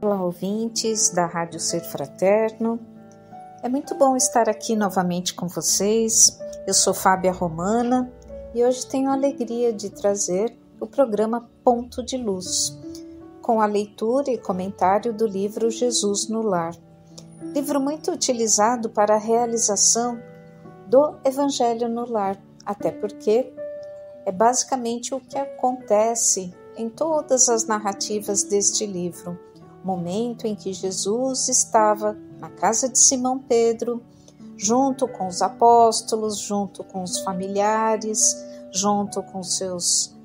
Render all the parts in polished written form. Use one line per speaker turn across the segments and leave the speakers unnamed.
Olá, ouvintes da Rádio Ser Fraterno. É muito bom estar aqui novamente com vocês. Eu sou Fábia Romana e hoje tenho a alegria de trazer o programa Ponto de Luz, com a leitura e comentário do livro Jesus no Lar. Livro muito utilizado para a realização do Evangelho no Lar, até porque é basicamente o que acontece em todas as narrativas deste livro. Momento em que Jesus estava na casa de Simão Pedro, junto com os apóstolos, junto com os familiares, junto com seus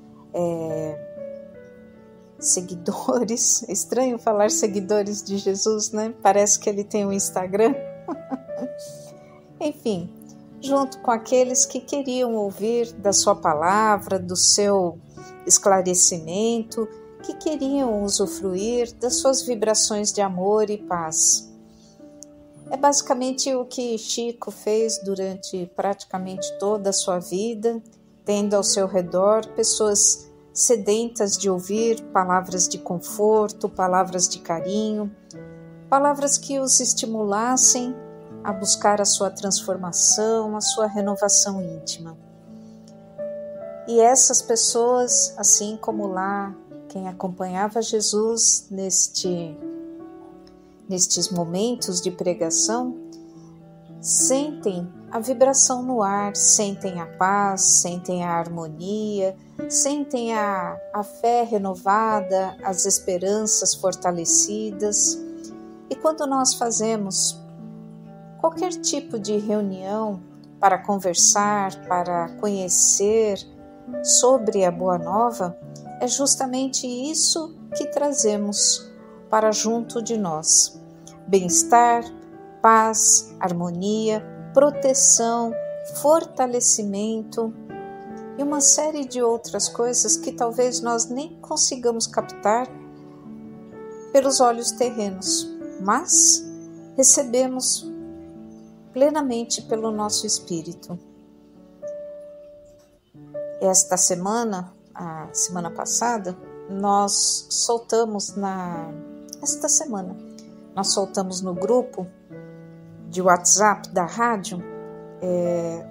seguidores. É estranho falar seguidores de Jesus, né? Parece que ele tem um Instagram. Enfim, junto com aqueles que queriam ouvir da sua palavra, do seu esclarecimento, que queriam usufruir das suas vibrações de amor e paz. É basicamente o que Chico fez durante praticamente toda a sua vida, tendo ao seu redor pessoas sedentas de ouvir palavras de conforto, palavras de carinho, palavras que os estimulassem a buscar a sua transformação, a sua renovação íntima. E essas pessoas, assim como lá, quem acompanhava Jesus nestes momentos de pregação, sentem a vibração no ar, sentem a paz, sentem a harmonia, sentem a fé renovada, as esperanças fortalecidas. E quando nós fazemos qualquer tipo de reunião para conversar, para conhecer sobre a Boa Nova, é justamente isso que trazemos para junto de nós. Bem-estar, paz, harmonia, proteção, fortalecimento e uma série de outras coisas que talvez nós nem consigamos captar pelos olhos terrenos, mas recebemos plenamente pelo nosso espírito. Esta semana, a semana passada, nós soltamos no grupo de WhatsApp da rádio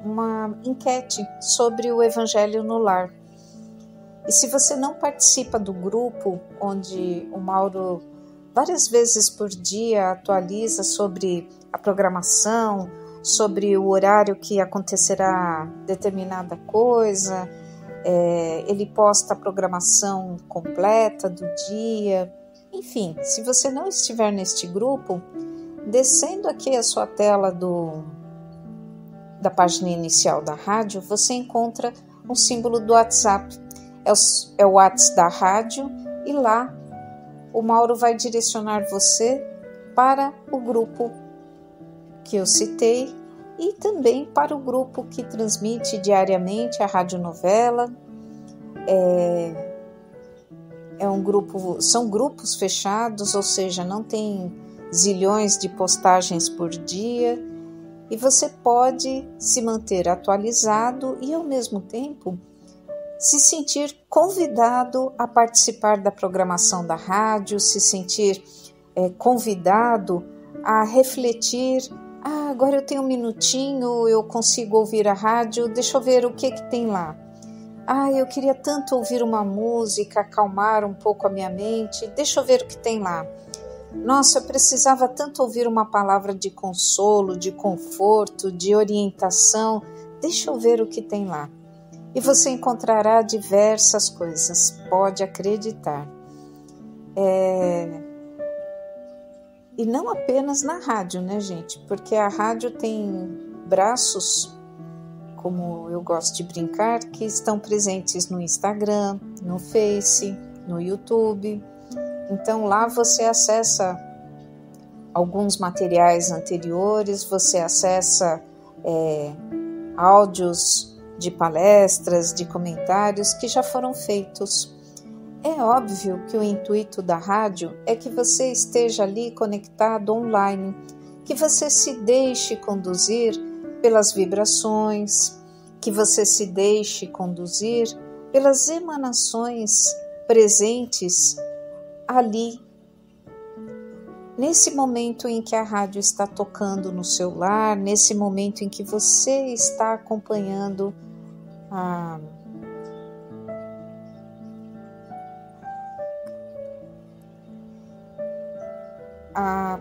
uma enquete sobre o Evangelho no Lar. E se você não participa do grupo, onde o Mauro várias vezes por dia atualiza sobre a programação, sobre o horário que acontecerá determinada coisa, ele posta a programação completa do dia. Enfim, se você não estiver neste grupo, descendo aqui a sua tela da página inicial da rádio, você encontra um símbolo do WhatsApp. É o WhatsApp da rádio e lá o Mauro vai direcionar você para o grupo que eu citei e também para o grupo que transmite diariamente a radionovela. São grupos fechados, ou seja, não tem zilhões de postagens por dia, e você pode se manter atualizado e, ao mesmo tempo, se sentir convidado a participar da programação da rádio, se sentir convidado a refletir. Agora eu tenho um minutinho, eu consigo ouvir a rádio, deixa eu ver o que tem lá. Eu queria tanto ouvir uma música, acalmar um pouco a minha mente, deixa eu ver o que tem lá. Nossa, eu precisava tanto ouvir uma palavra de consolo, de conforto, de orientação, deixa eu ver o que tem lá. E você encontrará diversas coisas, pode acreditar. E não apenas na rádio, né, gente? Porque a rádio tem braços, como eu gosto de brincar, que estão presentes no Instagram, no Face, no YouTube. Então lá você acessa alguns materiais anteriores, você acessa áudios de palestras, de comentários que já foram feitos. É óbvio que o intuito da rádio é que você esteja ali conectado online, que você se deixe conduzir pelas vibrações, que você se deixe conduzir pelas emanações presentes ali, nesse momento em que a rádio está tocando no seu lar, nesse momento em que você está acompanhando a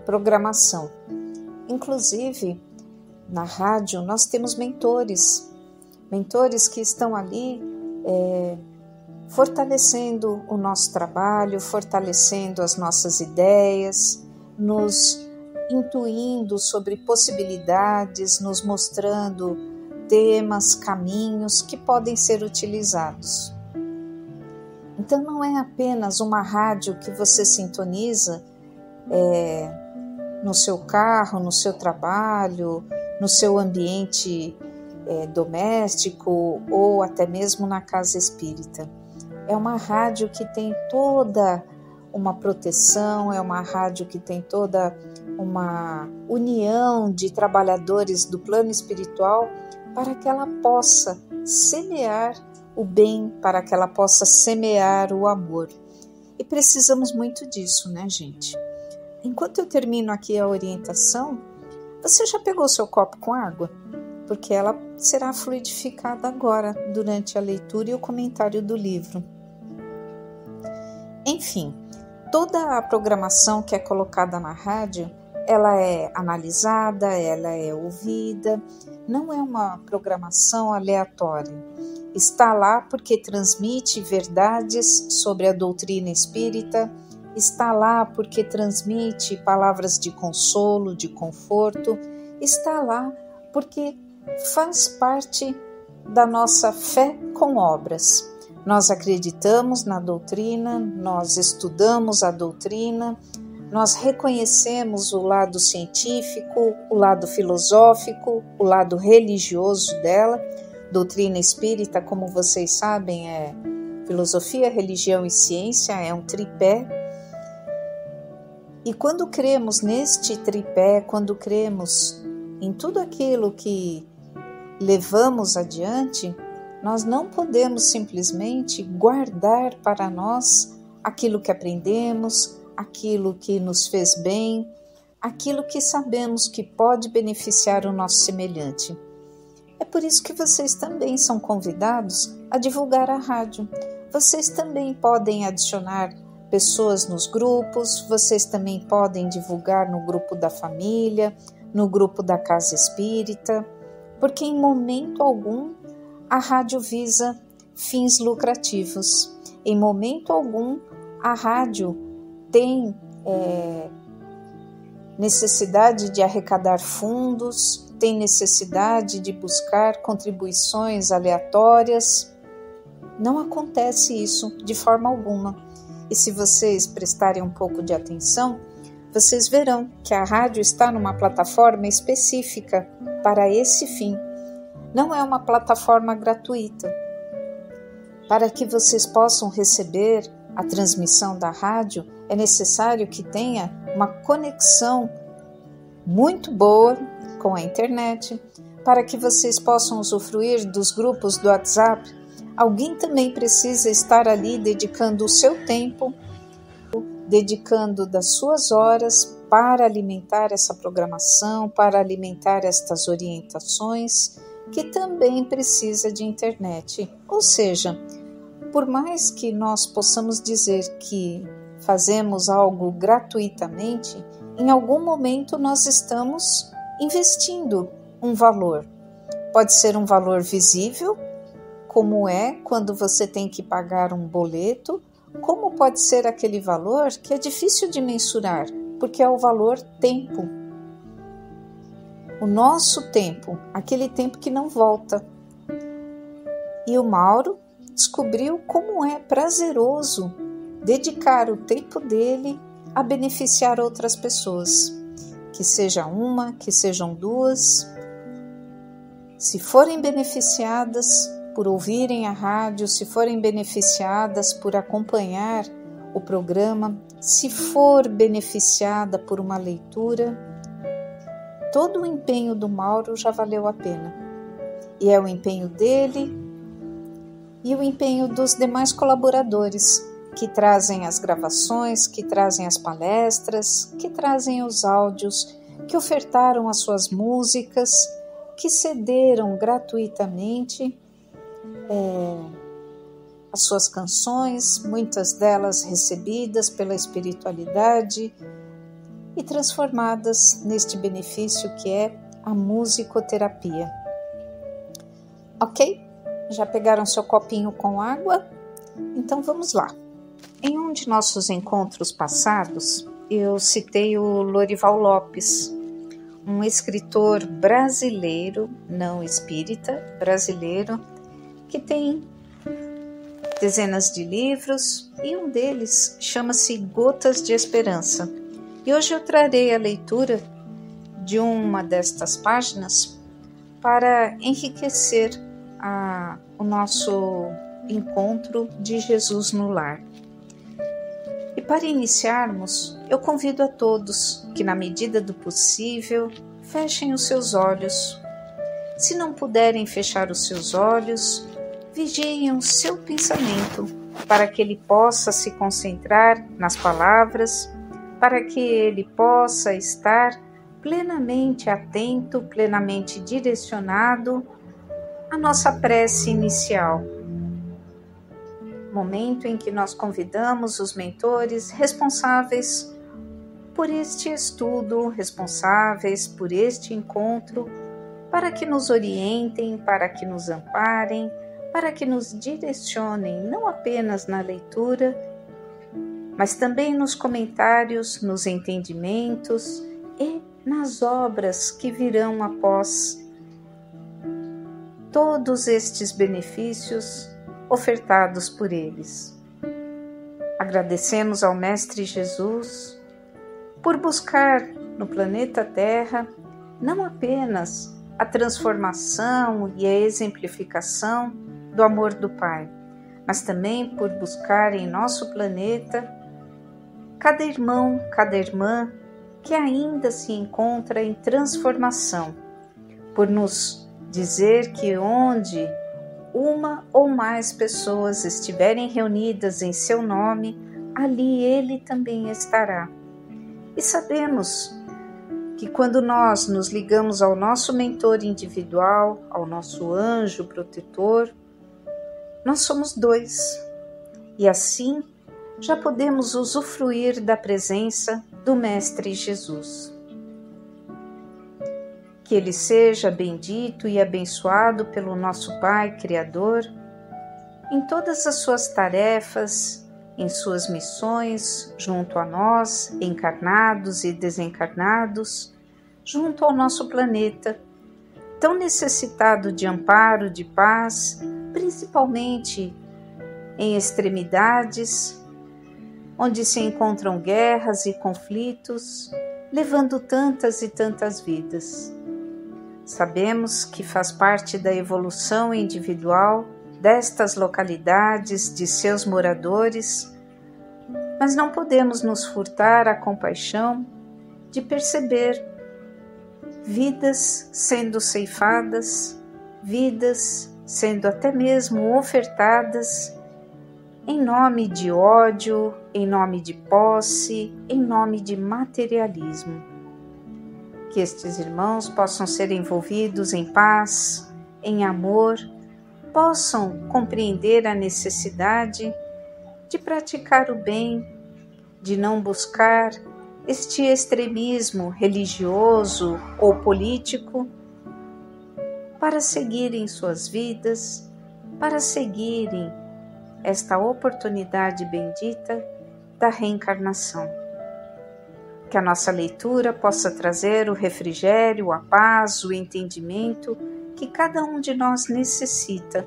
programação. Inclusive, na rádio nós temos mentores que estão ali fortalecendo o nosso trabalho, fortalecendo as nossas ideias, nos intuindo sobre possibilidades, nos mostrando temas, caminhos que podem ser utilizados. Então não é apenas uma rádio que você sintoniza no seu carro, no seu trabalho, no seu ambiente doméstico ou até mesmo na casa espírita. É uma rádio que tem toda uma proteção, é uma rádio que tem toda uma união de trabalhadores do plano espiritual para que ela possa semear o bem, para que ela possa semear o amor. E precisamos muito disso, né, gente? Enquanto eu termino aqui a orientação, você já pegou seu copo com água? Porque ela será fluidificada agora, durante a leitura e o comentário do livro. Enfim, toda a programação que é colocada na rádio, ela é analisada, ela é ouvida, não é uma programação aleatória. Está lá porque transmite verdades sobre a doutrina espírita, está lá porque transmite palavras de consolo, de conforto, está lá porque faz parte da nossa fé com obras. Nós acreditamos na doutrina, nós estudamos a doutrina, nós reconhecemos o lado científico, o lado filosófico, o lado religioso dela. Doutrina espírita, como vocês sabem, é filosofia, religião e ciência, é um tripé. E quando cremos neste tripé, quando cremos em tudo aquilo que levamos adiante, nós não podemos simplesmente guardar para nós aquilo que aprendemos, aquilo que nos fez bem, aquilo que sabemos que pode beneficiar o nosso semelhante. É por isso que vocês também são convidados a divulgar a rádio. Vocês também podem adicionar pessoas nos grupos, vocês também podem divulgar no grupo da família, no grupo da casa espírita, porque em momento algum a rádio visa fins lucrativos. Em momento algum a rádio tem necessidade de arrecadar fundos, tem necessidade de buscar contribuições aleatórias. Não acontece isso de forma alguma. E se vocês prestarem um pouco de atenção, vocês verão que a rádio está numa plataforma específica para esse fim. Não é uma plataforma gratuita. Para que vocês possam receber a transmissão da rádio, é necessário que tenha uma conexão muito boa com a internet. Para que vocês possam usufruir dos grupos do WhatsApp, alguém também precisa estar ali dedicando o seu tempo, dedicando das suas horas para alimentar essa programação, para alimentar estas orientações, que também precisa de internet. Ou seja, por mais que nós possamos dizer que fazemos algo gratuitamente, em algum momento nós estamos investindo um valor. Pode ser um valor visível, como é quando você tem que pagar um boleto, como pode ser aquele valor que é difícil de mensurar, porque é o valor tempo. O nosso tempo, aquele tempo que não volta. E o Mauro descobriu como é prazeroso dedicar o tempo dele a beneficiar outras pessoas. Que seja uma, que sejam duas. Se forem beneficiadas por ouvirem a rádio, se forem beneficiadas por acompanhar o programa, se for beneficiada por uma leitura, todo o empenho do Mauro já valeu a pena. E é o empenho dele e o empenho dos demais colaboradores que trazem as gravações, que trazem as palestras, que trazem os áudios, que ofertaram as suas músicas, que cederam gratuitamente as suas canções, muitas delas recebidas pela espiritualidade e transformadas neste benefício que é a musicoterapia. Ok? Já pegaram seu copinho com água? Então vamos lá. Em um de nossos encontros passados, eu citei o Lorival Lopes, um escritor brasileiro, não espírita, brasileiro, que tem dezenas de livros e um deles chama-se Gotas de Esperança. E hoje eu trarei a leitura de uma destas páginas para enriquecer o nosso encontro de Jesus no lar. E para iniciarmos, eu convido a todos que, na medida do possível, fechem os seus olhos. Se não puderem fechar os seus olhos, vigiem o seu pensamento para que ele possa se concentrar nas palavras, para que ele possa estar plenamente atento, plenamente direcionado à nossa prece inicial. Momento em que nós convidamos os mentores responsáveis por este estudo, responsáveis por este encontro, para que nos orientem, para que nos amparem, para que nos direcionem não apenas na leitura, mas também nos comentários, nos entendimentos e nas obras que virão após todos estes benefícios ofertados por eles. Agradecemos ao Mestre Jesus por buscar no planeta Terra não apenas a transformação e a exemplificação do amor do Pai, mas também por buscar em nosso planeta cada irmão, cada irmã que ainda se encontra em transformação, por nos dizer que onde uma ou mais pessoas estiverem reunidas em seu nome, ali ele também estará. E sabemos que quando nós nos ligamos ao nosso mentor individual, ao nosso anjo protetor, nós somos dois. E assim já podemos usufruir da presença do Mestre Jesus. Que ele seja bendito e abençoado pelo nosso Pai Criador em todas as suas tarefas, em suas missões, junto a nós, encarnados e desencarnados, junto ao nosso planeta, tão necessitado de amparo, de paz, principalmente em extremidades, onde se encontram guerras e conflitos, levando tantas e tantas vidas. Sabemos que faz parte da evolução individual destas localidades, de seus moradores, mas não podemos nos furtar a compaixão de perceber vidas sendo ceifadas, vidas sendo até mesmo ofertadas em nome de ódio, em nome de posse, em nome de materialismo. Que estes irmãos possam ser envolvidos em paz, em amor, possam compreender a necessidade de praticar o bem, de não buscar este extremismo religioso ou político, para seguirem suas vidas, para seguirem esta oportunidade bendita da reencarnação. Que a nossa leitura possa trazer o refrigério, a paz, o entendimento que cada um de nós necessita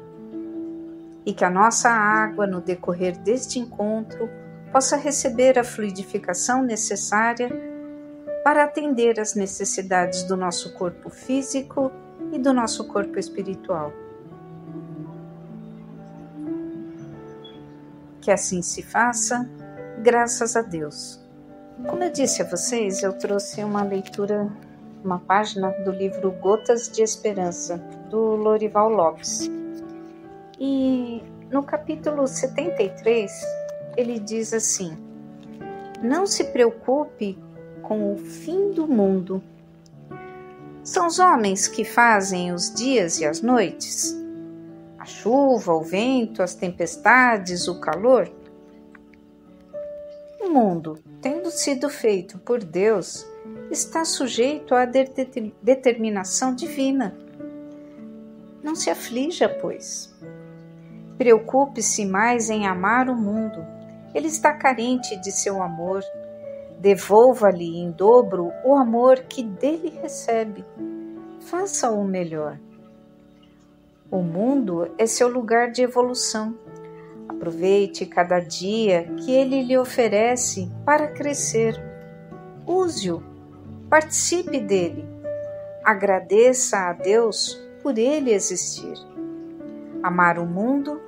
e que a nossa água, no decorrer deste encontro, possa receber a fluidificação necessária para atender às necessidades do nosso corpo físico e do nosso corpo espiritual. Que assim se faça, graças a Deus. Como eu disse a vocês, eu trouxe uma leitura uma página do livro Gotas de Esperança, do Lorival Lopes. E no capítulo 73, ele diz assim: não se preocupe com o fim do mundo. São os homens que fazem os dias e as noites, a chuva, o vento, as tempestades, o calor. O mundo, tendo sido feito por Deus, está sujeito à determinação divina. Não se aflija, pois. Preocupe-se mais em amar o mundo. Ele está carente de seu amor. Devolva-lhe em dobro o amor que dele recebe. Faça o melhor. O mundo é seu lugar de evolução. Aproveite cada dia que ele lhe oferece para crescer. Use-o, participe dele. Agradeça a Deus por ele existir. Amar o mundo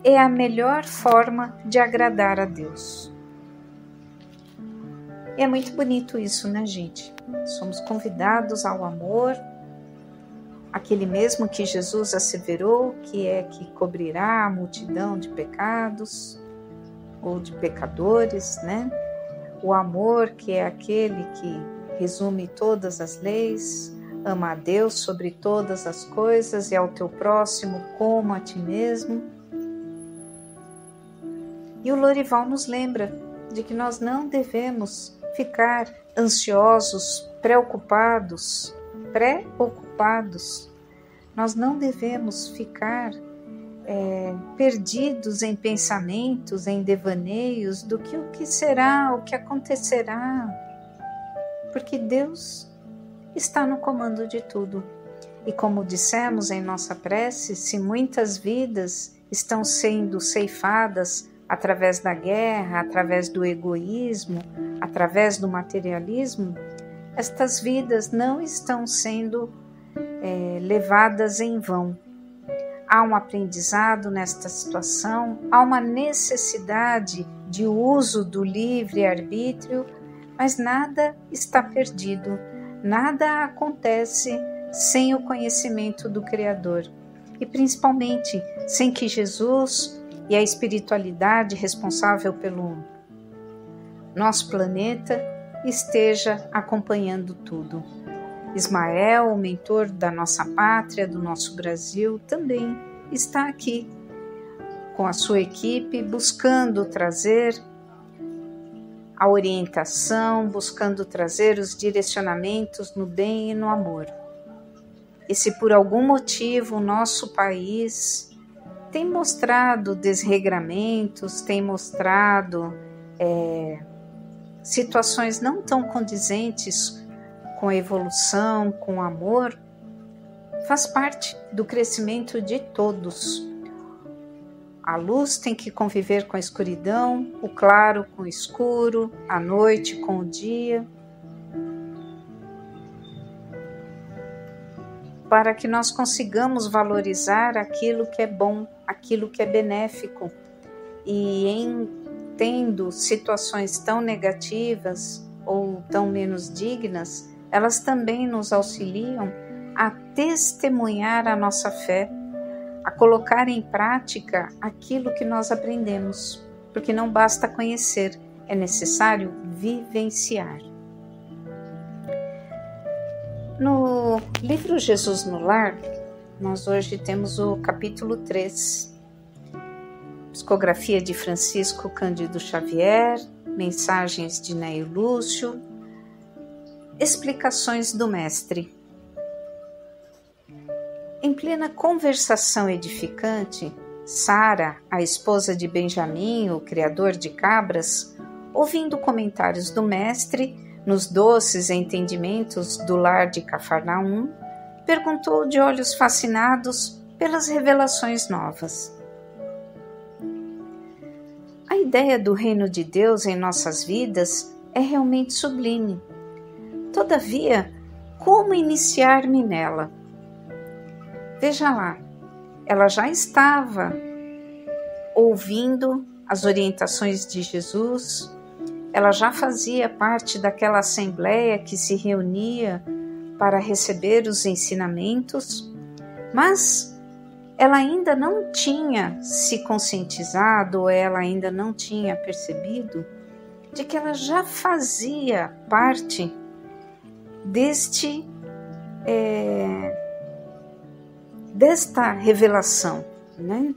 é a melhor forma de agradar a Deus. E é muito bonito isso, né, gente? Somos convidados ao amor, aquele mesmo que Jesus asseverou, que é que cobrirá a multidão de pecados ou de pecadores, né? O amor que é aquele que resume todas as leis, ama a Deus sobre todas as coisas e ao teu próximo como a ti mesmo. E o Lorival nos lembra de que nós não devemos ficar ansiosos, preocupados. Nós não devemos ficar perdidos em pensamentos, em devaneios do que o que será, o que acontecerá, porque Deus está no comando de tudo. E como dissemos em nossa prece, se muitas vidas estão sendo ceifadas através da guerra, através do egoísmo, através do materialismo, estas vidas não estão sendo levadas em vão. Há um aprendizado nesta situação, há uma necessidade de uso do livre-arbítrio, mas nada está perdido, nada acontece sem o conhecimento do Criador e principalmente sem que Jesus e a espiritualidade responsável pelo nosso planeta esteja acompanhando tudo. Ismael, o mentor da nossa pátria, do nosso Brasil, também está aqui com a sua equipe, buscando trazer a orientação, buscando trazer os direcionamentos no bem e no amor. E se por algum motivo o nosso país tem mostrado desregramentos, tem mostrado situações não tão condizentes com a evolução, com o amor, faz parte do crescimento de todos. A luz tem que conviver com a escuridão, o claro com o escuro, a noite com o dia, para que nós consigamos valorizar aquilo que é bom, aquilo que é benéfico. E em tendo situações tão negativas ou tão menos dignas, elas também nos auxiliam a testemunhar a nossa fé, a colocar em prática aquilo que nós aprendemos, porque não basta conhecer, é necessário vivenciar. No livro Jesus no Lar, nós hoje temos o capítulo 3, psicografia de Francisco Cândido Xavier, mensagens de Neio Lúcio, explicações do Mestre. Em plena conversação edificante, Sara, a esposa de Benjamim, o criador de cabras, ouvindo comentários do Mestre nos doces entendimentos do lar de Cafarnaum, perguntou de olhos fascinados pelas revelações novas. A ideia do reino de Deus em nossas vidas é realmente sublime. Todavia, como iniciar-me nela? Veja lá, ela já estava ouvindo as orientações de Jesus, ela já fazia parte daquela assembleia que se reunia para receber os ensinamentos, mas ela ainda não tinha se conscientizado, ou ela ainda não tinha percebido de que ela já fazia parte desta revelação, né?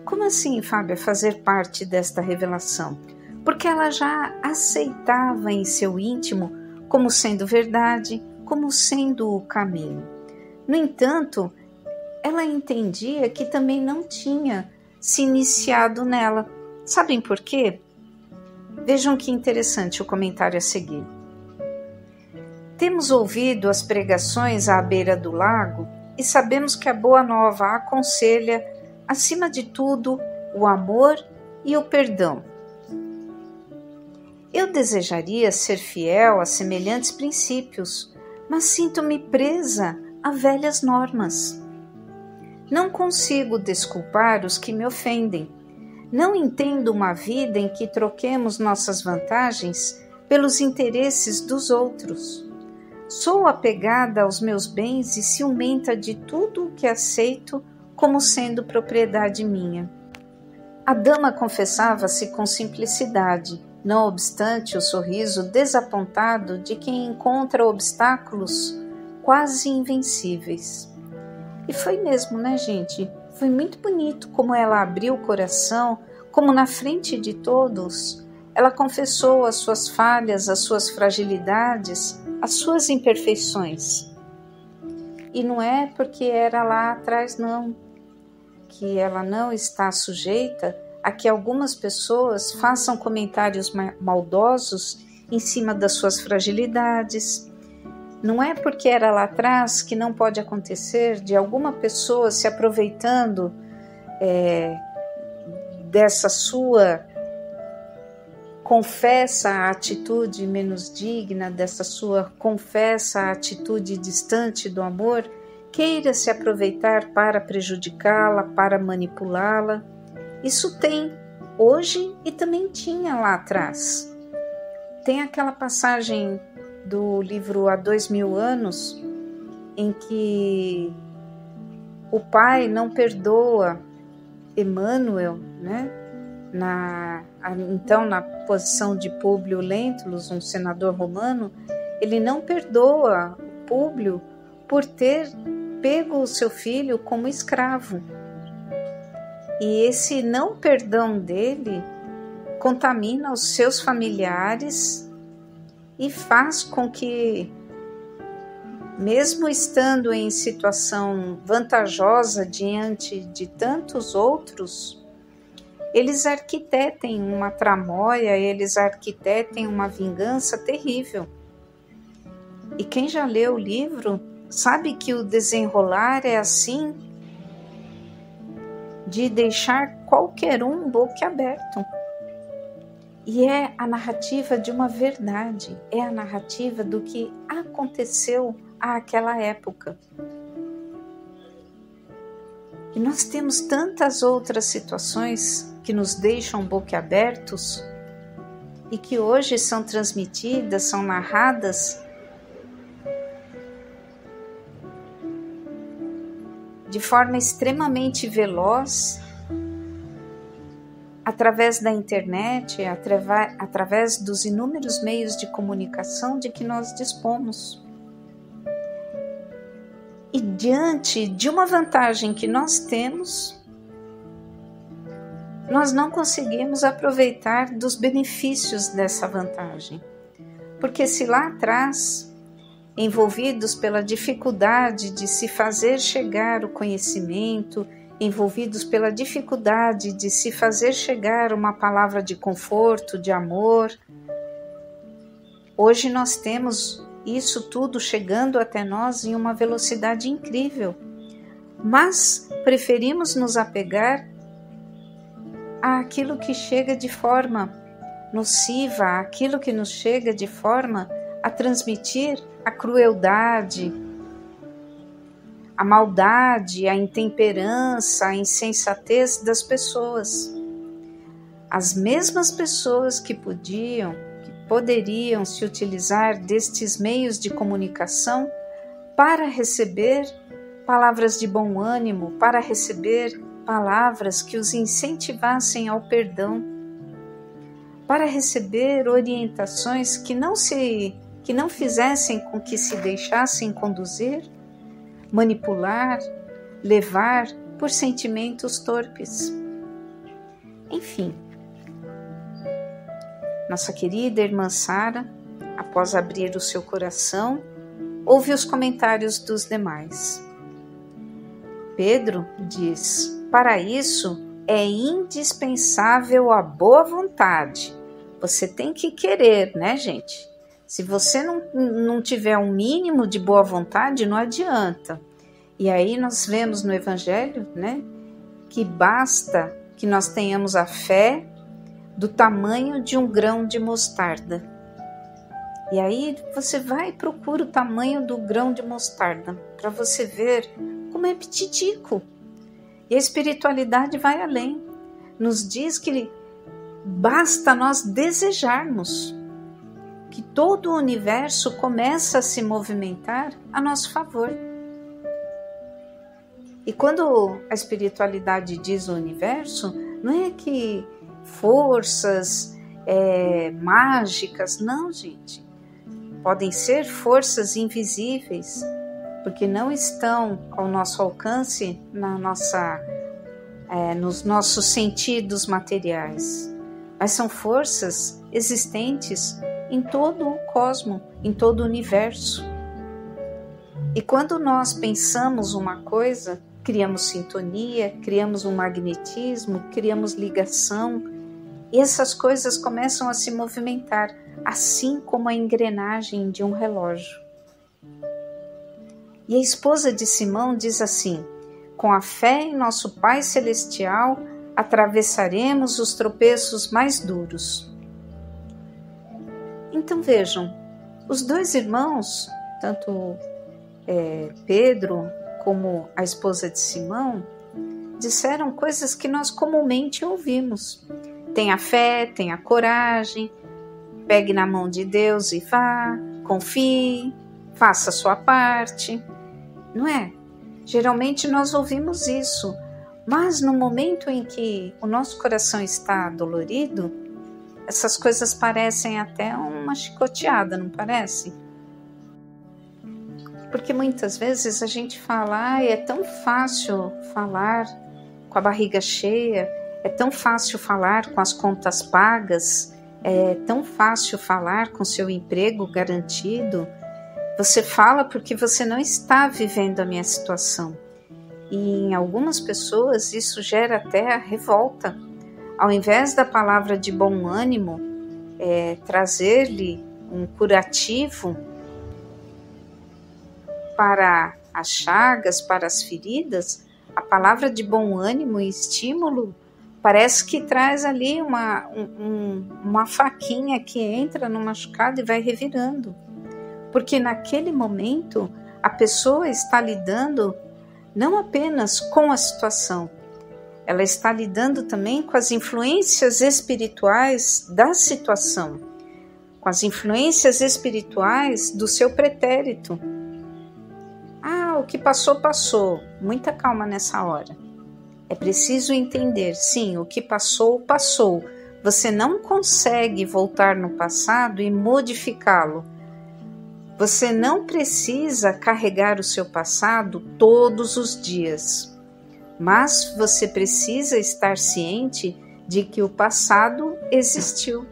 Como assim, Fábia, fazer parte desta revelação? Porque ela já aceitava em seu íntimo como sendo verdade, como sendo o caminho. No entanto, ela entendia que também não tinha se iniciado nela. Sabem por quê? Vejam que interessante o comentário a seguir. Temos ouvido as pregações à beira do lago e sabemos que a Boa Nova aconselha, acima de tudo, o amor e o perdão. Eu desejaria ser fiel a semelhantes princípios, mas sinto-me presa a velhas normas. Não consigo desculpar os que me ofendem. Não entendo uma vida em que troquemos nossas vantagens pelos interesses dos outros. Sou apegada aos meus bens e ciumenta de tudo o que aceito como sendo propriedade minha. A dama confessava-se com simplicidade, não obstante o sorriso desapontado de quem encontra obstáculos quase invencíveis. E foi mesmo, né, gente? Foi muito bonito como ela abriu o coração, como na frente de todos, ela confessou as suas falhas, as suas fragilidades, as suas imperfeições. E não é porque era lá atrás, não, que ela não está sujeita a que algumas pessoas façam comentários maldosos em cima das suas fragilidades. Não é porque era lá atrás que não pode acontecer de alguma pessoa se aproveitando dessa sua confessa atitude menos digna, dessa sua confessa atitude distante do amor, queira se aproveitar para prejudicá-la, para manipulá-la. Isso tem hoje e também tinha lá atrás. Tem aquela passagem do livro Há 2000 anos, em que o pai não perdoa Emmanuel, né? Então, na posição de Públio Lentulus, um senador romano, ele não perdoa Públio por ter pego o seu filho como escravo. E esse não perdão dele contamina os seus familiares e faz com que, mesmo estando em situação vantajosa diante de tantos outros, eles arquitetem uma tramóia, eles arquitetem uma vingança terrível. E quem já leu o livro sabe que o desenrolar é assim, de deixar qualquer um boquiaberto. E é a narrativa de uma verdade, é a narrativa do que aconteceu àquela época. E nós temos tantas outras situações que nos deixam boquiabertos e que hoje são transmitidas, são narradas de forma extremamente veloz, através da internet, através dos inúmeros meios de comunicação de que nós dispomos. E diante de uma vantagem que nós temos, nós não conseguimos aproveitar dos benefícios dessa vantagem. Porque se lá atrás, envolvidos pela dificuldade de se fazer chegar o conhecimento, envolvidos pela dificuldade de se fazer chegar uma palavra de conforto, de amor, hoje nós temos isso tudo chegando até nós em uma velocidade incrível, mas preferimos nos apegar àquilo que chega de forma nociva, àquilo que nos chega de forma a transmitir a crueldade, a maldade, a intemperança, a insensatez das pessoas. As mesmas pessoas que poderiam se utilizar destes meios de comunicação para receber palavras de bom ânimo, para receber palavras que os incentivassem ao perdão, para receber orientações que não fizessem com que se deixassem conduzir, manipular, levar por sentimentos torpes. Enfim, nossa querida irmã Sara, após abrir o seu coração, ouve os comentários dos demais. Pedro diz: para isso é indispensável a boa vontade. Você tem que querer, né, gente? Se você não tiver um mínimo de boa vontade, não adianta. E aí nós vemos no Evangelho, né, que basta que nós tenhamos a fé do tamanho de um grão de mostarda. E aí você vai e procura o tamanho do grão de mostarda, para você ver como é petitico. E a espiritualidade vai além. Nos diz que basta nós desejarmos, que todo o universo começa a se movimentar a nosso favor. E quando a espiritualidade diz o universo, não é que forças mágicas, não, gente. Podem ser forças invisíveis, porque não estão ao nosso alcance nos nossos sentidos materiais, mas são forças existentes em todo o cosmos, em todo o universo. E quando nós pensamos uma coisa, criamos sintonia, criamos um magnetismo, criamos ligação, e essas coisas começam a se movimentar, assim como a engrenagem de um relógio. E a esposa de Simão diz assim: com a fé em nosso Pai Celestial, atravessaremos os tropeços mais duros. Então vejam, os dois irmãos, tanto Pedro como a esposa de Simão, disseram coisas que nós comumente ouvimos. Tenha fé, tenha coragem, pegue na mão de Deus e vá, confie, faça a sua parte, não é? Geralmente nós ouvimos isso, mas no momento em que o nosso coração está dolorido, essas coisas parecem até uma chicoteada, não parece? Porque muitas vezes a gente fala, é tão fácil falar com a barriga cheia, é tão fácil falar com as contas pagas, é tão fácil falar com seu emprego garantido. Você fala porque você não está vivendo a minha situação. E em algumas pessoas isso gera até a revolta. Ao invés da palavra de bom ânimo, trazer-lhe um curativo para as chagas, para as feridas, a palavra de bom ânimo e estímulo parece que traz ali uma faquinha que entra no machucado e vai revirando. Porque naquele momento a pessoa está lidando não apenas com a situação, ela está lidando também com as influências espirituais da situação, com as influências espirituais do seu pretérito. O que passou, passou. Muita calma nessa hora. É preciso entender, sim, o que passou, passou. Você não consegue voltar no passado e modificá-lo. Você não precisa carregar o seu passado todos os dias, mas você precisa estar ciente de que o passado existiu.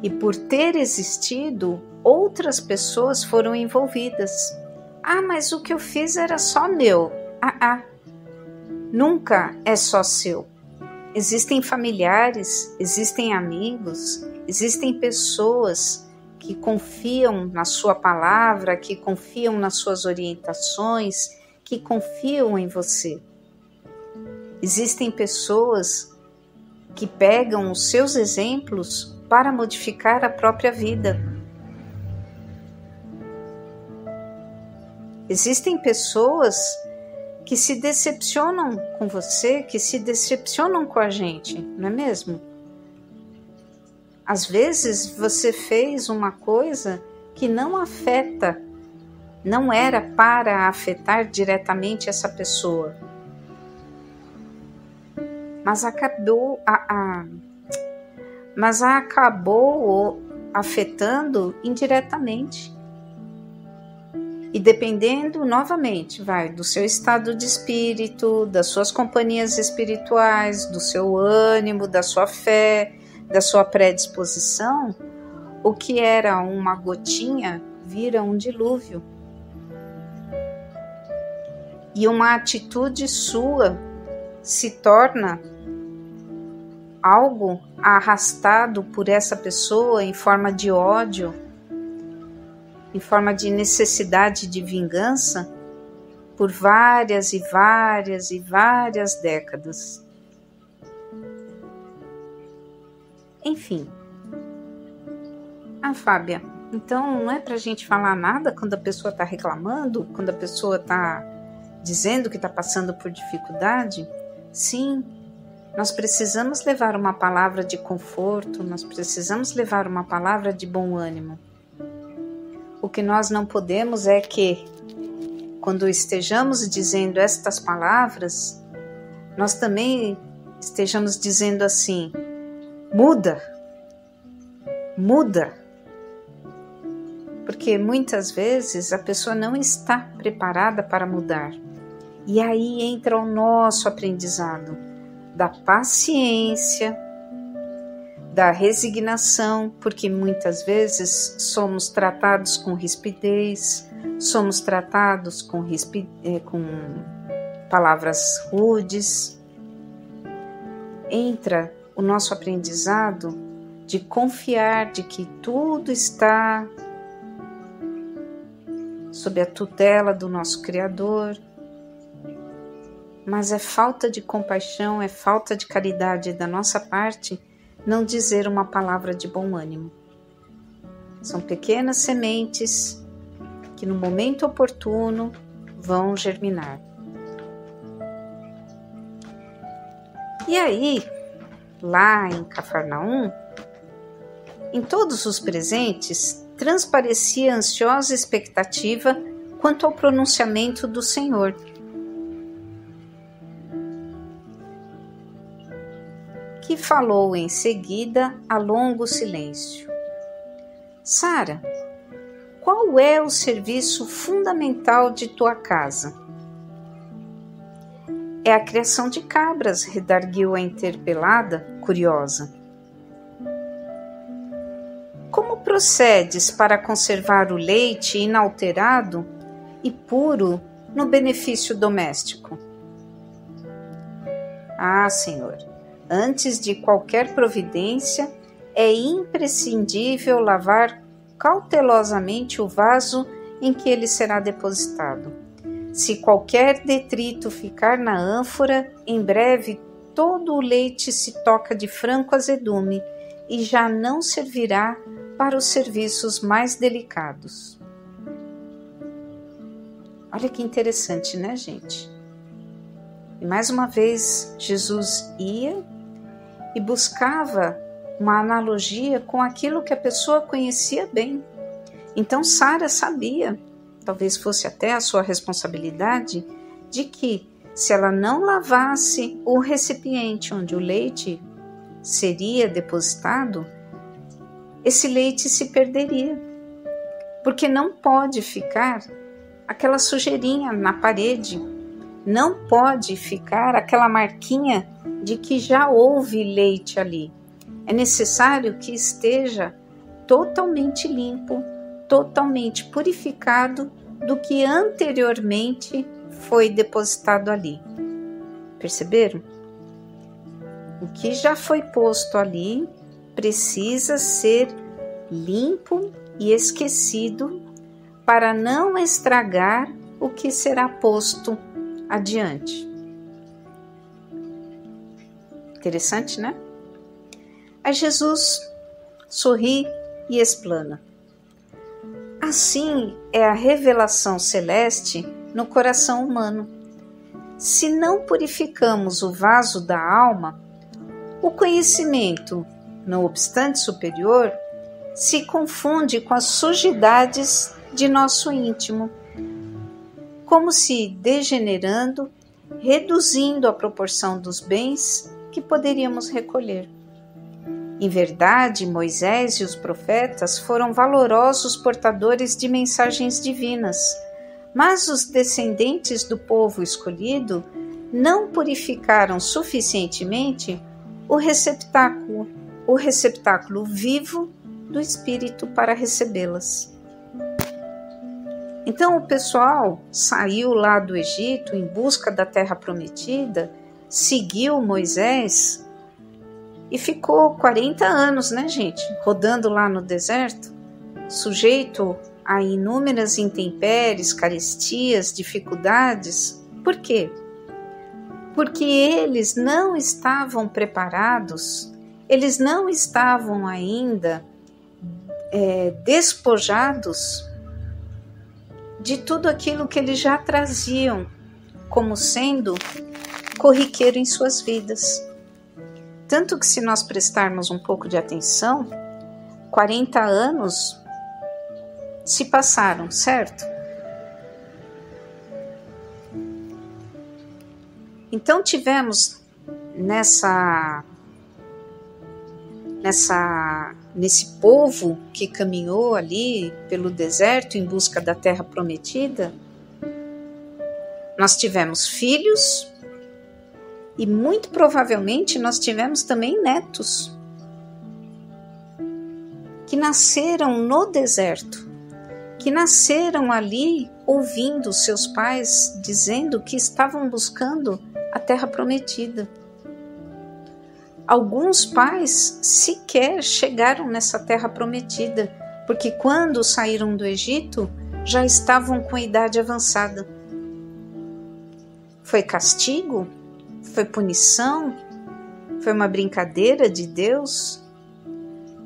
E por ter existido, outras pessoas foram envolvidas. Mas o que eu fiz era só meu. Nunca é só seu. Existem familiares, existem amigos, existem pessoas que confiam na sua palavra, que confiam nas suas orientações, que confiam em você. Existem pessoas que pegam os seus exemplos para modificar a própria vida. Existem pessoas que se decepcionam com você, que se decepcionam com a gente, não é mesmo? Às vezes você fez uma coisa que não afeta não era para afetar diretamente essa pessoa, mas acabou afetando indiretamente. E dependendo, novamente, do seu estado de espírito, das suas companhias espirituais, do seu ânimo, da sua fé, da sua predisposição, o que era uma gotinha vira um dilúvio. E uma atitude sua se torna algo arrastado por essa pessoa em forma de ódio, em forma de necessidade de vingança, por várias e várias e várias décadas. Enfim. Fábia, então não é pra gente falar nada quando a pessoa está reclamando, quando a pessoa está dizendo que está passando por dificuldade? Sim, nós precisamos levar uma palavra de conforto, nós precisamos levar uma palavra de bom ânimo. O que nós não podemos é que, quando estejamos dizendo estas palavras, nós também estejamos dizendo assim: muda, muda. Porque muitas vezes a pessoa não está preparada para mudar. E aí entra o nosso aprendizado da paciência, da resignação, porque muitas vezes somos tratados com rispidez, somos tratados com palavras rudes. Entra o nosso aprendizado de confiar de que tudo está sob a tutela do nosso Criador, mas é falta de compaixão, é falta de caridade da nossa parte não dizer uma palavra de bom ânimo. São pequenas sementes que no momento oportuno vão germinar. E aí, lá em Cafarnaum, em todos os presentes, transparecia ansiosa expectativa quanto ao pronunciamento do Senhor. Que falou em seguida a longo silêncio. Sara, qual é o serviço fundamental de tua casa? É a criação de cabras, redarguiu a interpelada, curiosa. Como procedes para conservar o leite inalterado e puro no benefício doméstico? Ah, Senhor, antes de qualquer providência, é imprescindível lavar cautelosamente o vaso em que ele será depositado. Se qualquer detrito ficar na ânfora, em breve todo o leite se toca de franco azedume e já não servirá para os serviços mais delicados. Olha que interessante, né, gente? E mais uma vez, Jesus ia e buscava uma analogia com aquilo que a pessoa conhecia bem. Então Sara sabia, talvez fosse até a sua responsabilidade, de que se ela não lavasse o recipiente onde o leite seria depositado, esse leite se perderia, porque não pode ficar aquela sujeirinha na parede, não pode ficar aquela marquinha de que já houve leite ali. É necessário que esteja totalmente limpo, totalmente purificado do que anteriormente foi depositado ali. Perceberam? O que já foi posto ali precisa ser limpo e esquecido para não estragar o que será posto adiante. Interessante, né? Aí Jesus sorri e explana. Assim é a revelação celeste no coração humano. Se não purificamos o vaso da alma, o conhecimento, não obstante superior, se confunde com as sujidades de nosso íntimo como se degenerando, reduzindo a proporção dos bens que poderíamos recolher. Em verdade, Moisés e os profetas foram valorosos portadores de mensagens divinas, mas os descendentes do povo escolhido não purificaram suficientemente o receptáculo vivo do Espírito para recebê-las. Então o pessoal saiu lá do Egito em busca da terra prometida, seguiu Moisés e ficou 40 anos, né, gente? Rodando lá no deserto, sujeito a inúmeras intempéries, carestias, dificuldades. Por quê? Porque eles não estavam preparados, eles não estavam ainda despojados de tudo aquilo que eles já traziam como sendo corriqueiro em suas vidas. Tanto que, se nós prestarmos um pouco de atenção, 40 anos se passaram, certo? Então tivemos nesse povo que caminhou ali pelo deserto em busca da terra prometida, nós tivemos filhos e muito provavelmente nós tivemos também netos que nasceram no deserto, que nasceram ali ouvindo seus pais dizendo que estavam buscando a terra prometida. Alguns pais sequer chegaram nessa terra prometida, porque quando saíram do Egito já estavam com a idade avançada. Foi castigo? Foi punição? Foi uma brincadeira de Deus?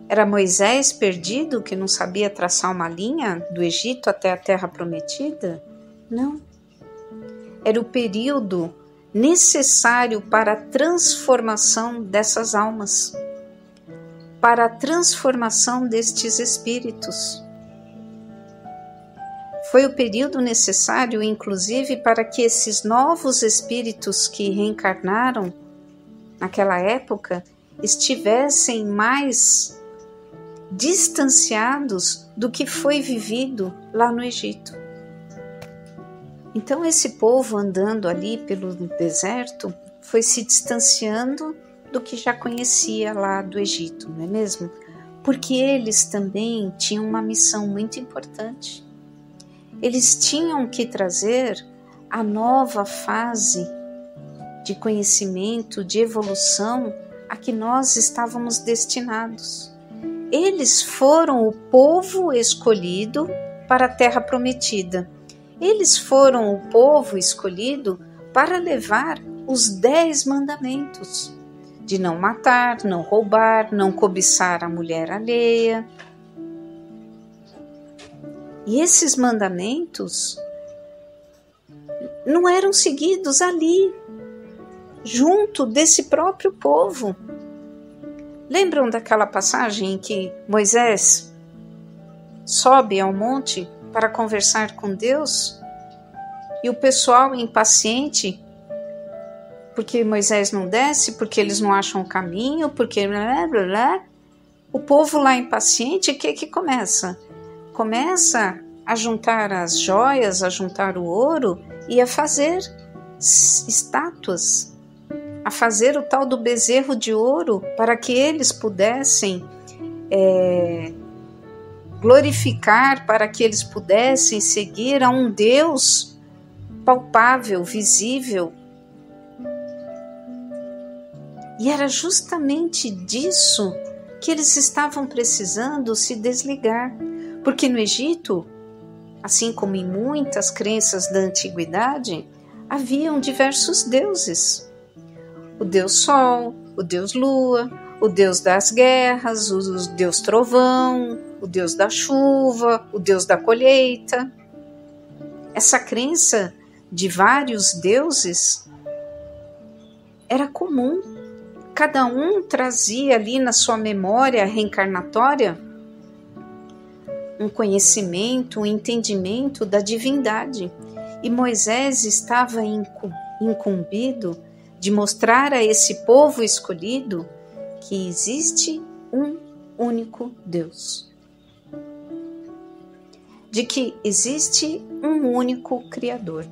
Era Moisés perdido que não sabia traçar uma linha do Egito até a terra prometida? Não. Era o período necessário para a transformação dessas almas, para a transformação destes espíritos. Foi o período necessário, inclusive, para que esses novos espíritos que reencarnaram naquela época estivessem mais distanciados do que foi vivido lá no Egito. Então esse povo andando ali pelo deserto foi se distanciando do que já conhecia lá do Egito, não é mesmo? Porque eles também tinham uma missão muito importante. Eles tinham que trazer a nova fase de conhecimento, de evolução a que nós estávamos destinados. Eles foram o povo escolhido para a terra prometida. Eles foram o povo escolhido para levar os 10 mandamentos, de não matar, não roubar, não cobiçar a mulher alheia. E esses mandamentos não eram seguidos ali, junto desse próprio povo. Lembram daquela passagem em que Moisés sobe ao monte para conversar com Deus e o pessoal impaciente porque Moisés não desce, porque eles não acham o caminho, porque blá, blá, blá. O povo lá impaciente, o que começa? Começa a juntar as joias, a juntar o ouro e a fazer estátuas, a fazer o tal do bezerro de ouro para que eles pudessem glorificar, para que eles pudessem seguir a um Deus palpável, visível. E era justamente disso que eles estavam precisando se desligar, porque no Egito, assim como em muitas crenças da antiguidade, haviam diversos deuses. O Deus Sol, o Deus Lua, o Deus das guerras, o Deus Trovão, o Deus da chuva, o Deus da colheita. Essa crença de vários deuses era comum. Cada um trazia ali na sua memória reencarnatória um conhecimento, um entendimento da divindade. E Moisés estava incumbido de mostrar a esse povo escolhido que existe um único Deus, de que existe um único Criador.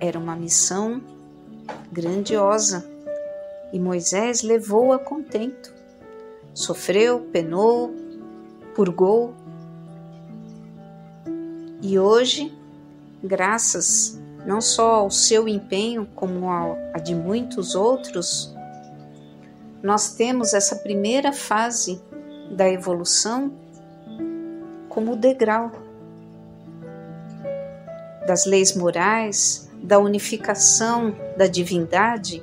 Era uma missão grandiosa e Moisés levou-a contento. Sofreu, penou, purgou. E hoje, graças não só ao seu empenho, como a de muitos outros, nós temos essa primeira fase da evolução como degrau das leis morais, da unificação da divindade.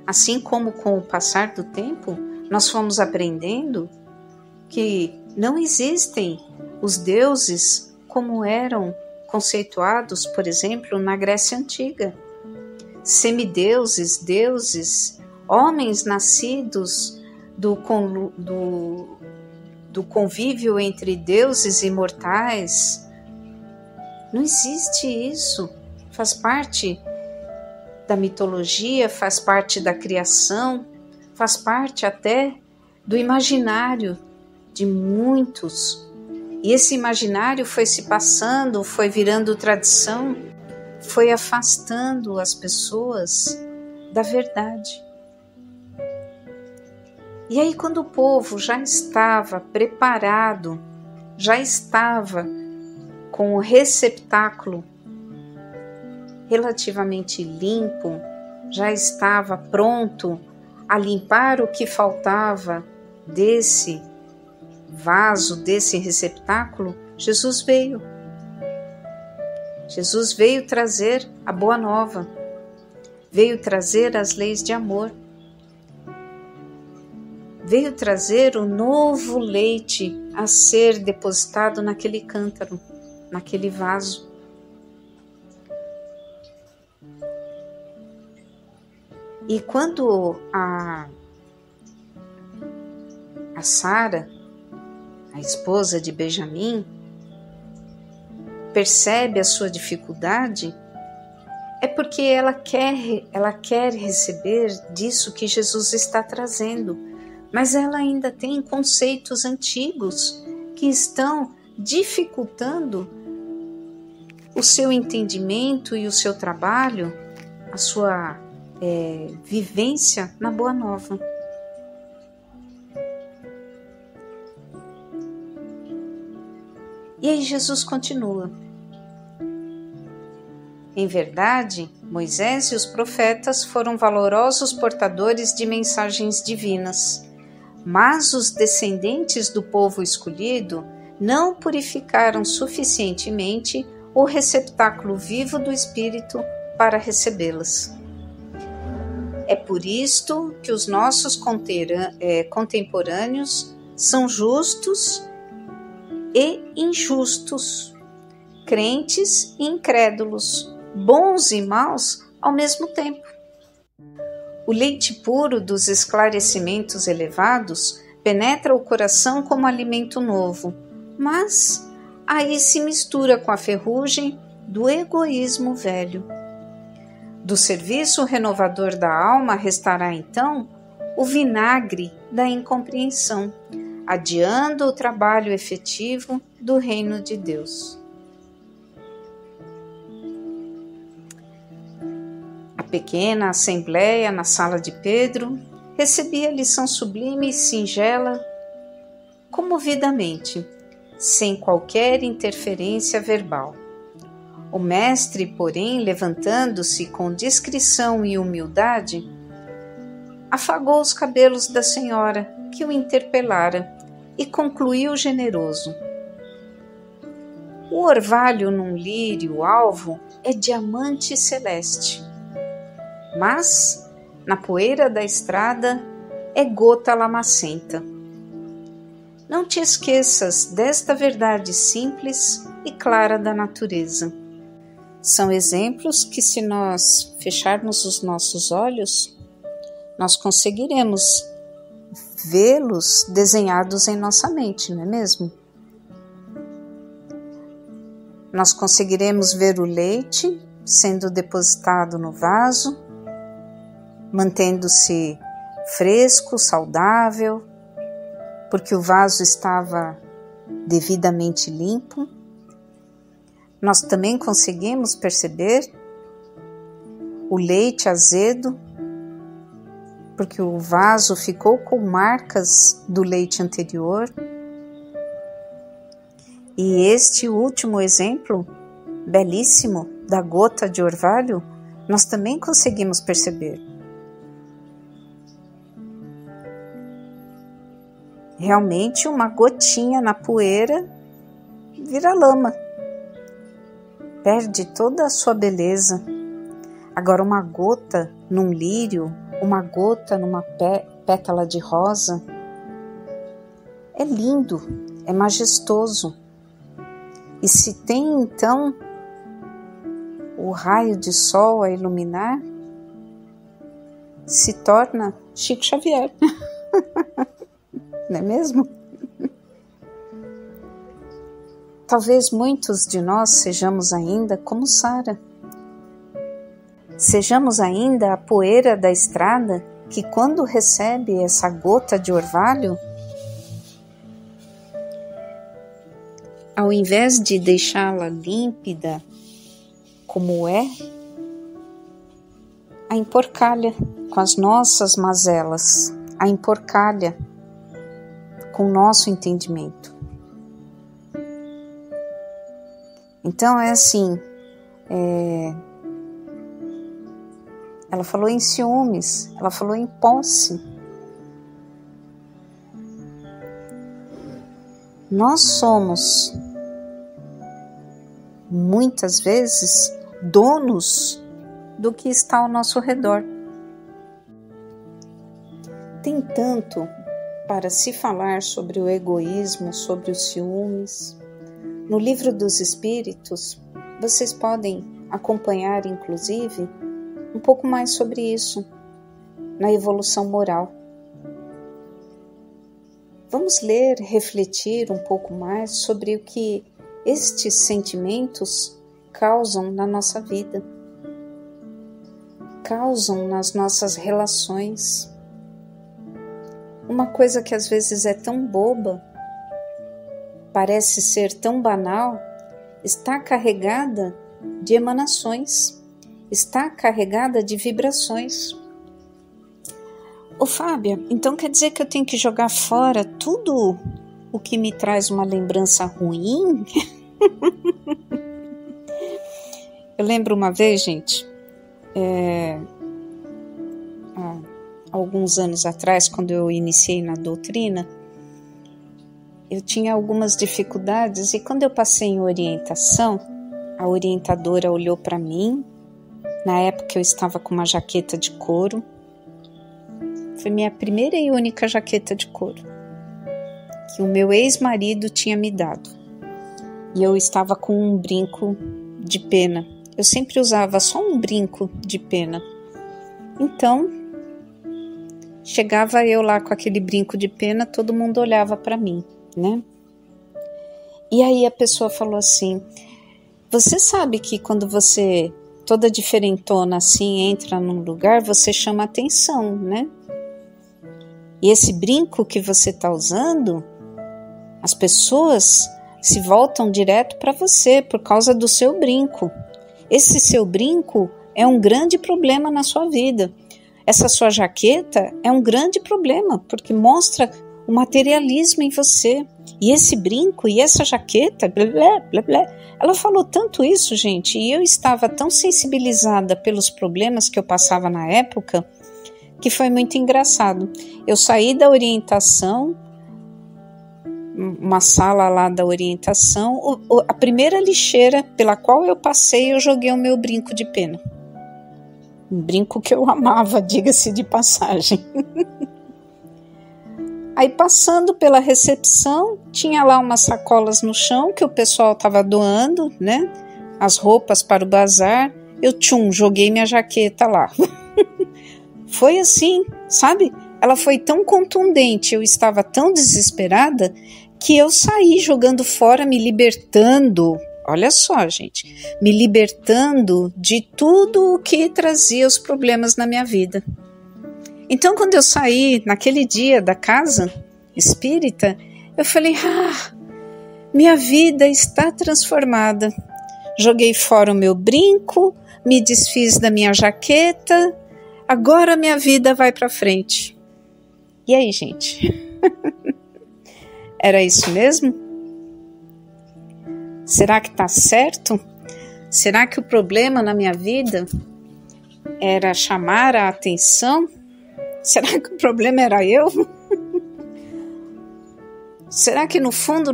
Assim como com o passar do tempo, nós fomos aprendendo que não existem os deuses como eram conceituados, por exemplo, na Grécia Antiga. Semideuses, deuses, homens nascidos do convívio entre deuses e mortais. Não existe isso. Faz parte da mitologia, faz parte da criação, faz parte até do imaginário de muitos. E esse imaginário foi se passando, foi virando tradição, foi afastando as pessoas da verdade. E aí, quando o povo já estava preparado, já estava com o receptáculo relativamente limpo, já estava pronto a limpar o que faltava desse vaso, desse receptáculo, Jesus veio. Jesus veio trazer a boa nova, veio trazer as leis de amor, veio trazer o novo leite a ser depositado naquele cântaro, naquele vaso. E quando a Sara, a esposa de Benjamim, percebe a sua dificuldade, é porque ela quer receber disso que Jesus está trazendo, mas ela ainda tem conceitos antigos que estão dificultando o seu entendimento e o seu trabalho, a sua vivência na Boa Nova. E aí Jesus continua. Em verdade, Moisés e os profetas foram valorosos portadores de mensagens divinas, mas os descendentes do povo escolhido não purificaram suficientemente o receptáculo vivo do Espírito para recebê-las. É por isto que os nossos contemporâneos são justos e injustos, crentes e incrédulos, bons e maus ao mesmo tempo. O leite puro dos esclarecimentos elevados penetra o coração como alimento novo, mas aí se mistura com a ferrugem do egoísmo velho. Do serviço renovador da alma restará então o vinagre da incompreensão, adiando o trabalho efetivo do reino de Deus. A pequena assembleia na sala de Pedro recebia a lição sublime e singela comovidamente, sem qualquer interferência verbal. O mestre, porém, levantando-se com discrição e humildade, afagou os cabelos da senhora que o interpelara e concluiu generoso. O orvalho num lírio alvo é diamante celeste, mas na poeira da estrada é gota lamacenta. Não te esqueças desta verdade simples e clara da natureza. São exemplos que, se nós fecharmos os nossos olhos, nós conseguiremos vê-los desenhados em nossa mente, não é mesmo? Nós conseguiremos ver o leite sendo depositado no vaso, mantendo-se fresco, saudável, porque o vaso estava devidamente limpo. Nós também conseguimos perceber o leite azedo, porque o vaso ficou com marcas do leite anterior. E este último exemplo, belíssimo, da gota de orvalho, nós também conseguimos perceber. Realmente uma gotinha na poeira vira lama, perde toda a sua beleza. Agora uma gota num lírio, uma gota numa pétala de rosa, é lindo, é majestoso. E se tem então o raio de sol a iluminar, se torna Chico Xavier, não é mesmo? Talvez muitos de nós sejamos ainda como Sara. Sejamos ainda a poeira da estrada que, quando recebe essa gota de orvalho, ao invés de deixá-la límpida como é, a emporcalha com as nossas mazelas, a emporcalha com o nosso entendimento. Então é assim, ela falou em ciúmes, ela falou em posse. Nós somos, muitas vezes, donos do que está ao nosso redor. Tem tanto para se falar sobre o egoísmo, sobre os ciúmes. No Livro dos Espíritos, vocês podem acompanhar, inclusive, um pouco mais sobre isso, na evolução moral. Vamos ler, refletir um pouco mais sobre o que estes sentimentos causam na nossa vida, causam nas nossas relações. Uma coisa que às vezes é tão boba, parece ser tão banal, está carregada de emanações, está carregada de vibrações. Ô Fábia, então quer dizer que eu tenho que jogar fora tudo o que me traz uma lembrança ruim? Eu lembro uma vez, gente, há alguns anos atrás, quando eu iniciei na doutrina, eu tinha algumas dificuldades e quando eu passei em orientação, a orientadora olhou para mim. Na época eu estava com uma jaqueta de couro. Foi minha primeira e única jaqueta de couro que o meu ex-marido tinha me dado. E eu estava com um brinco de pena. Eu sempre usava só um brinco de pena. Então, chegava eu lá com aquele brinco de pena, todo mundo olhava para mim, né? E aí a pessoa falou assim: você sabe que quando você, toda diferentona assim, entra num lugar, você chama atenção, né? E esse brinco que você está usando, as pessoas se voltam direto para você por causa do seu brinco. Esse seu brinco é um grande problema na sua vida. Essa sua jaqueta é um grande problema, porque mostra o materialismo em você. E esse brinco e essa jaqueta, blá, blá, blá, blá. Ela falou tanto isso, gente, e eu estava tão sensibilizada pelos problemas que eu passava na época, que foi muito engraçado. Eu saí da orientação, uma sala lá da orientação, a primeira lixeira pela qual eu passei, eu joguei o meu brinco de pena. Um brinco que eu amava, diga-se de passagem. Aí passando pela recepção, tinha lá umas sacolas no chão que o pessoal estava doando, né? As roupas para o bazar. Eu joguei minha jaqueta lá. Foi assim, sabe? ela foi tão contundente, eu estava tão desesperada, que eu saí jogando fora, me libertando. Olha só, gente, me libertando de tudo o que trazia os problemas na minha vida. Então, quando eu saí naquele dia da casa espírita, eu falei, minha vida está transformada. Joguei fora o meu brinco, me desfiz da minha jaqueta, agora minha vida vai para frente. E aí, gente? Era isso mesmo? Será que está certo? Será que o problema na minha vida era chamar a atenção? Será que o problema era eu? Será que no fundo,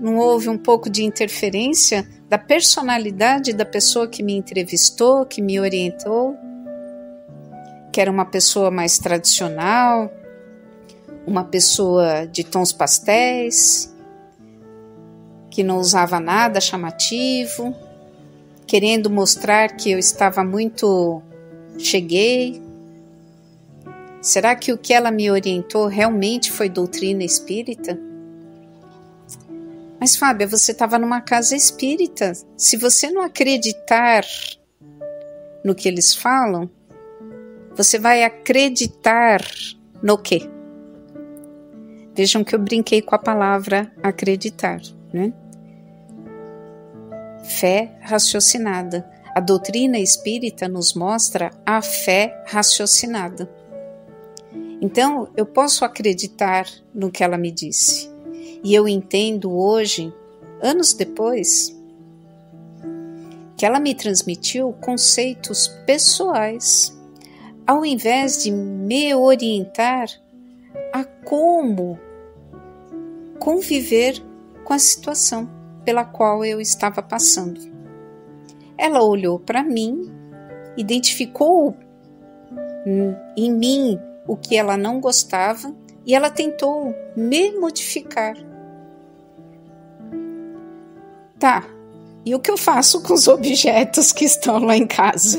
não houve um pouco de interferência da personalidade da pessoa que me entrevistou, que me orientou? Que era uma pessoa mais tradicional, uma pessoa de tons pastéis, que não usava nada chamativo, querendo mostrar que eu estava muito cheguei. Será que o que ela me orientou realmente foi doutrina espírita? Mas, Fábia, você estava numa casa espírita. Se você não acreditar no que eles falam, você vai acreditar no quê? Vejam que eu brinquei com a palavra acreditar, né? Fé raciocinada. A doutrina espírita nos mostra a fé raciocinada. Então, eu posso acreditar no que ela me disse. E eu entendo hoje, anos depois, que ela me transmitiu conceitos pessoais, ao invés de me orientar a como conviver com a situação pela qual eu estava passando. Ela olhou para mim, identificou em mim o que ela não gostava e ela tentou me modificar. Tá, e o que eu faço com os objetos que estão lá em casa?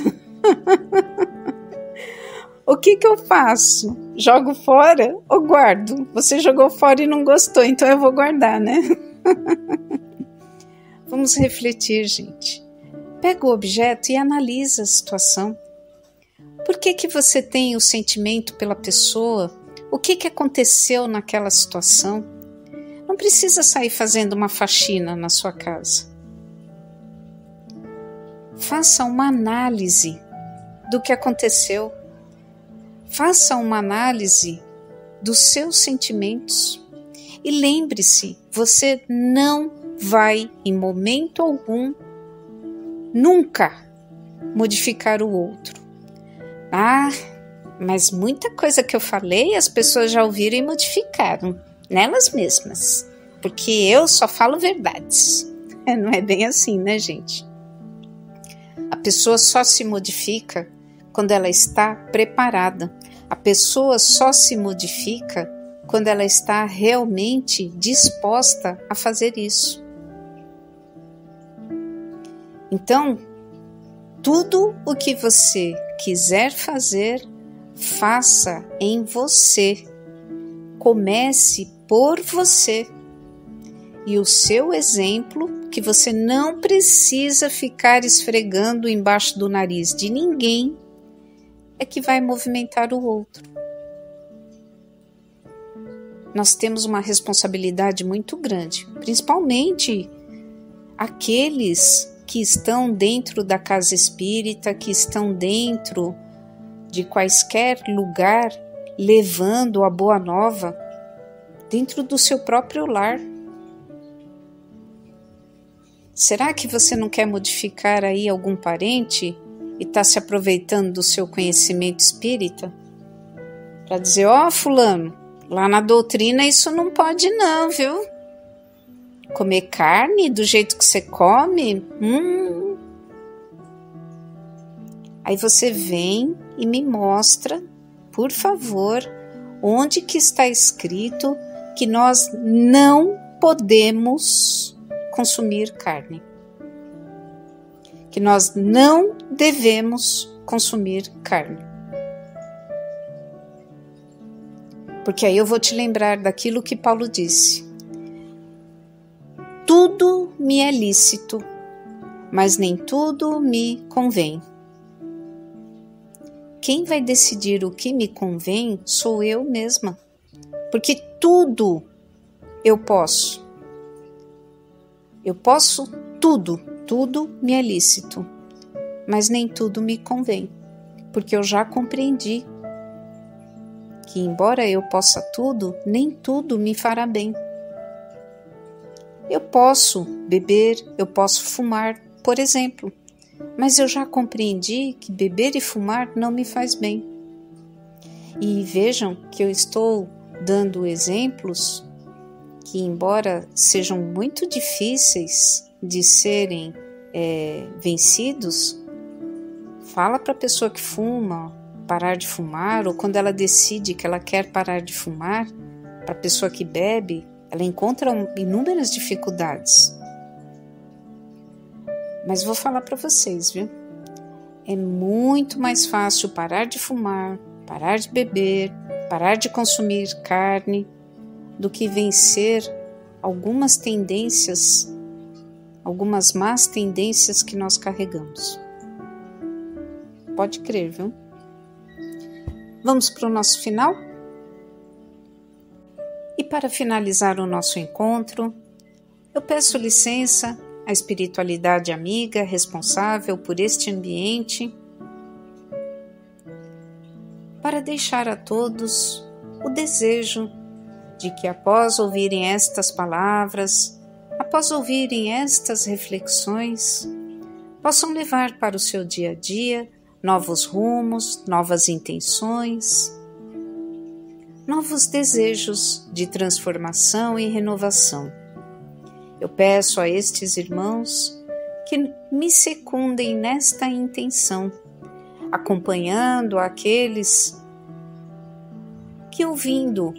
O que eu faço? Jogo fora ou guardo? Você jogou fora e não gostou, então eu vou guardar, né? Vamos refletir, gente. Pega o objeto e analisa a situação. Por que você tem o sentimento pela pessoa? O que aconteceu naquela situação? Não precisa sair fazendo uma faxina na sua casa. Faça uma análise do que aconteceu. Faça uma análise dos seus sentimentos. E lembre-se, você não vai, em momento algum, nunca modificar o outro. Mas muita coisa que eu falei, as pessoas já ouviram e modificaram, nelas mesmas, porque eu só falo verdades. Não é bem assim, né, gente? A pessoa só se modifica quando ela está preparada. A pessoa só se modifica quando ela está realmente disposta a fazer isso. Então, tudo o que você quiser fazer, faça em você. Comece por você. E o seu exemplo, que você não precisa ficar esfregando embaixo do nariz de ninguém, é que vai movimentar o outro. Nós temos uma responsabilidade muito grande, principalmente aqueles que estão dentro da casa espírita, que estão dentro de quaisquer lugar, levando a boa nova dentro do seu próprio lar. Será que você não quer modificar aí algum parente e está se aproveitando do seu conhecimento espírita para dizer, fulano, lá na doutrina isso não pode não, viu? Comer carne do jeito que você come? Aí você vem e me mostra, por favor, onde que está escrito que nós não podemos consumir carne. Que nós não devemos consumir carne. Porque aí eu vou te lembrar daquilo que Paulo disse. Tudo me é lícito, mas nem tudo me convém. Quem vai decidir o que me convém sou eu mesma, porque tudo eu posso. Eu posso tudo, tudo me é lícito, mas nem tudo me convém, porque eu já compreendi que, embora eu possa tudo, nem tudo me fará bem. Eu posso beber, eu posso fumar, por exemplo, mas eu já compreendi que beber e fumar não me faz bem. E vejam que eu estou dando exemplos que, embora sejam muito difíceis de serem vencidos, fala para a pessoa que fuma parar de fumar, ou quando ela decide que ela quer parar de fumar, para a pessoa que bebe, ela encontra inúmeras dificuldades. Mas vou falar para vocês, viu? É muito mais fácil parar de fumar, parar de beber, parar de consumir carne, do que vencer algumas tendências, algumas más tendências que nós carregamos. Pode crer, viu? Vamos para o nosso final? E para finalizar o nosso encontro, eu peço licença à espiritualidade amiga responsável por este ambiente para deixar a todos o desejo de que, após ouvirem estas palavras, após ouvirem estas reflexões, possam levar para o seu dia a dia novos rumos, novas intenções, novos desejos de transformação e renovação. Eu peço a estes irmãos que me secundem nesta intenção, acompanhando aqueles que, ouvindo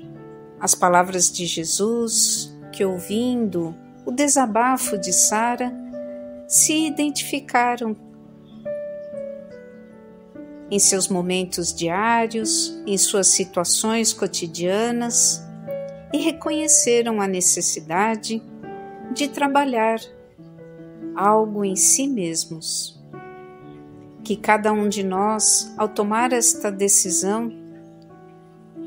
as palavras de Jesus, que ouvindo o desabafo de Sara, se identificaram em seus momentos diários, em suas situações cotidianas e reconheceram a necessidade de trabalhar algo em si mesmos. Que cada um de nós, ao tomar esta decisão,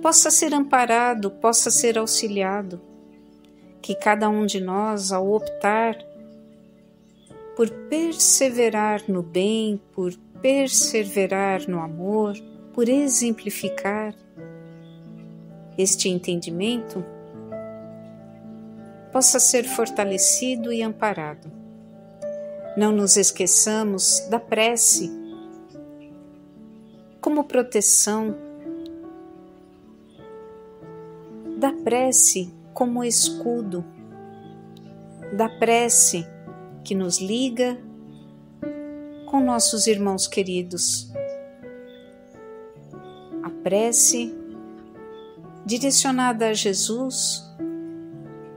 possa ser amparado, possa ser auxiliado. Que cada um de nós, ao optar por perseverar no bem, por perseverar no amor, por exemplificar este entendimento, possa ser fortalecido e amparado. Não nos esqueçamos da prece como proteção, da prece como escudo, da prece que nos liga com nossos irmãos queridos. A prece direcionada a Jesus,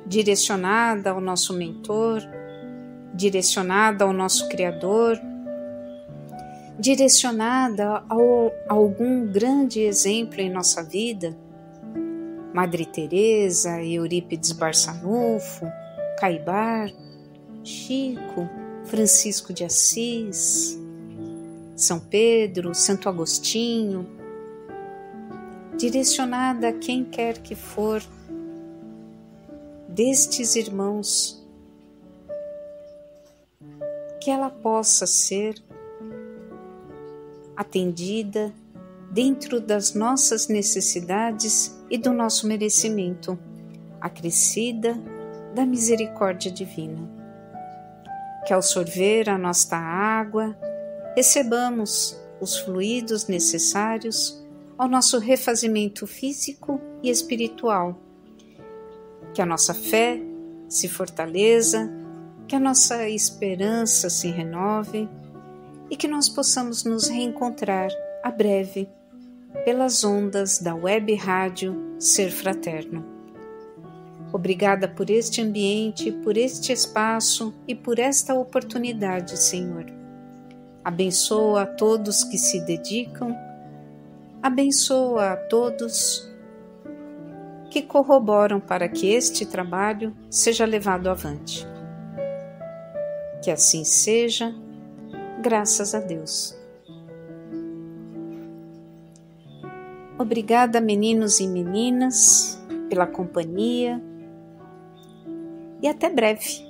direcionada ao nosso mentor, direcionada ao nosso Criador, direcionada a algum grande exemplo em nossa vida, Madre Teresa, Eurípides Barçanufo, Caibar, Chico, Francisco de Assis, São Pedro, Santo Agostinho, direcionada a quem quer que for destes irmãos, que ela possa ser atendida dentro das nossas necessidades e do nosso merecimento, acrescida da misericórdia divina. Que ao sorver a nossa água, recebamos os fluidos necessários ao nosso refazimento físico e espiritual. Que a nossa fé se fortaleça, que a nossa esperança se renove e que nós possamos nos reencontrar a breve pelas ondas da web rádio Ser Fraterno. Obrigada por este ambiente, por este espaço e por esta oportunidade, Senhor. Abençoa a todos que se dedicam, abençoa a todos que corroboram para que este trabalho seja levado avante. Que assim seja, graças a Deus. Obrigada, meninos e meninas, pela companhia e até breve.